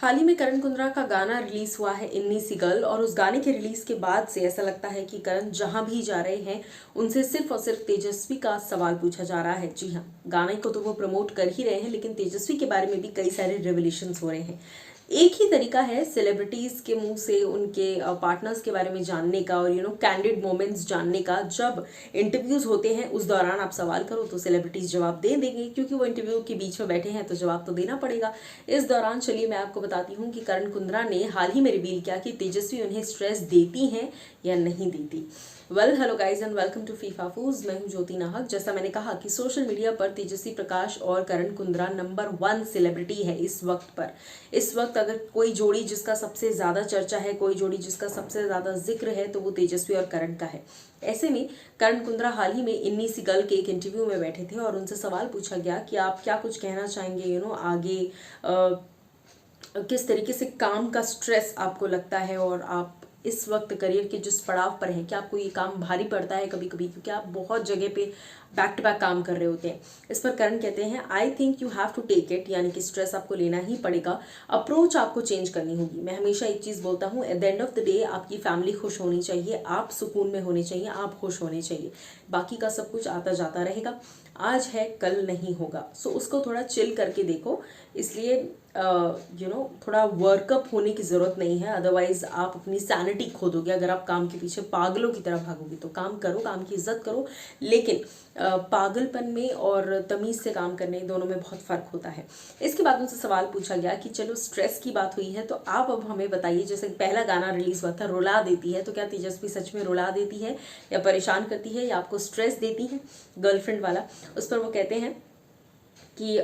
हाल ही में करण कुंद्रा का गाना रिलीज हुआ है इन्नी सी गर्ल, और उस गाने के रिलीज के बाद से ऐसा लगता है कि करण जहां भी जा रहे हैं उनसे सिर्फ और सिर्फ तेजस्वी का सवाल पूछा जा रहा है। जी हाँ, गाने को तो वो प्रमोट कर ही रहे हैं, लेकिन तेजस्वी के बारे में भी कई सारे रेवलेशंस हो रहे हैं। एक ही तरीका है सेलिब्रिटीज के मुंह से उनके पार्टनर्स के बारे में जानने का और कैंडिड मोमेंट्स जानने का। जब इंटरव्यूज होते हैं उस दौरान आप सवाल करो तो सेलिब्रिटीज जवाब दे देंगे, क्योंकि वो इंटरव्यू के बीच में बैठे हैं तो जवाब तो देना पड़ेगा। इस दौरान चलिए मैं आपको बताती हूँ कि करण कुंद्रा ने हाल ही में रिवील किया कि तेजस्वी उन्हें स्ट्रेस देती हैं या नहीं देती। Well, hello guys and welcome to FIFA Fooz. मैं हूं ज्योति नाहक। जैसा मैंने कहा कि सोशल मीडिया पर तेजस्वी प्रकाश और करण कुंद्रा नंबर 1 सेलिब्रिटी है इस वक्त पर। इस वक्त अगर कोई जोड़ी जिसका सबसे ज्यादा चर्चा है, कोई जोड़ी जिसका सबसे ज्यादा जिक्र है, तो वो तेजस्वी और करण का है। ऐसे में करण कुंद्रा हाल ही में इन्नी सी गर्ल के एक इंटरव्यू में बैठे थे और उनसे सवाल पूछा गया कि आप क्या कुछ कहना चाहेंगे आगे किस तरीके से काम का स्ट्रेस आपको लगता है, और आप इस वक्त करियर के जिस पड़ाव पर हैं, क्या आपको ये काम भारी पड़ता है कभी कभी, क्योंकि आप बहुत जगह पे बैक टू बैक काम कर रहे होते हैं। इस पर करण कहते हैं I think you have to take it, यानी कि स्ट्रेस आपको लेना ही पड़ेगा, अप्रोच आपको चेंज करनी होगी। मैं हमेशा एक चीज़ बोलता हूँ, at the end of the day आपकी फैमिली खुश होनी चाहिए, आप सुकून में होने चाहिए, आप खुश होने चाहिए। बाकी का सब कुछ आता जाता रहेगा, आज है कल नहीं होगा। सो उसको थोड़ा चिल करके देखो। इसलिए थोड़ा वर्कअप होने की ज़रूरत नहीं है, अदरवाइज आप अपनी सैनिटी खो दोगे। अगर आप काम के पीछे पागलों की तरह भागोगे तो काम करो, काम की इज्जत करो, लेकिन पागलपन में और तमीज़ से काम करने दोनों में बहुत फ़र्क होता है। इसके बाद उनसे सवाल पूछा गया कि चलो स्ट्रेस की बात हुई है तो आप अब हमें बताइए, जैसे पहला गाना रिलीज़ हुआ था रुला देती है, तो क्या तेजस्वी सच में रुला देती है या परेशान करती है या आपको स्ट्रेस देती है गर्लफ्रेंड वाला। उस पर वो कहते हैं कि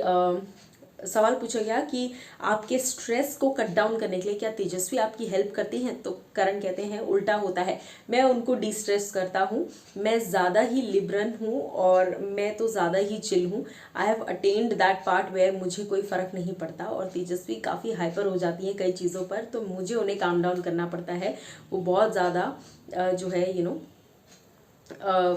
सवाल पूछा गया कि आपके स्ट्रेस को कट डाउन करने के लिए क्या तेजस्वी आपकी हेल्प करती हैं, तो करण कहते हैं उल्टा होता है, मैं उनको डिस्ट्रेस करता हूँ, मैं ज़्यादा ही लिबरल हूँ और मैं तो ज़्यादा ही चिल हूँ। I have attend that part where मुझे कोई फ़र्क नहीं पड़ता। और तेजस्वी काफ़ी हाइपर हो जाती हैं कई चीज़ों पर, तो मुझे उन्हें काम डाउन करना पड़ता है। वो बहुत ज़्यादा जो है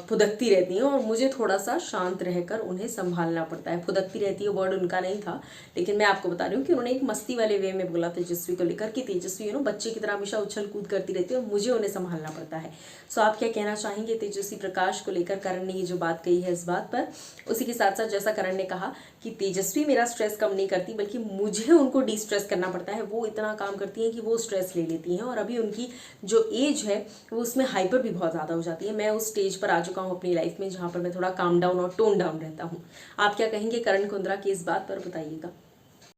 फुदकती रहती हैं और मुझे थोड़ा सा शांत रहकर उन्हें संभालना पड़ता है। फुदकती रहती है वर्ड उनका नहीं था, लेकिन मैं आपको बता रही हूँ कि उन्होंने एक मस्ती वाले वे में बोला तेजस्वी को लेकर कि तेजस्वी बच्चे की तरह हमेशा उछल कूद करती रहती है और मुझे उन्हें संभालना पड़ता है। सो आप क्या कहना चाहेंगे तेजस्वी प्रकाश को लेकर? करण ने ये जो बात कही है इस बात पर। उसी के साथ साथ जैसा करण ने कहा कि तेजस्वी मेरा स्ट्रेस कम नहीं करती, बल्कि मुझे उनको डिस्ट्रेस करना पड़ता है। वो इतना काम करती हैं कि वो स्ट्रेस ले लेती हैं, और अभी उनकी जो एज है वो उसमें हाइपर भी बहुत ज़्यादा हो जाती है। मैं उस स्टेज पर आ चुका हूँ अपनी लाइफ में जहाँ पर मैं थोड़ा काम डाउन और टोन डाउन रहता हूँ। आप क्या कहेंगे करण कुंद्रा की इस बात पर? बताइएगा।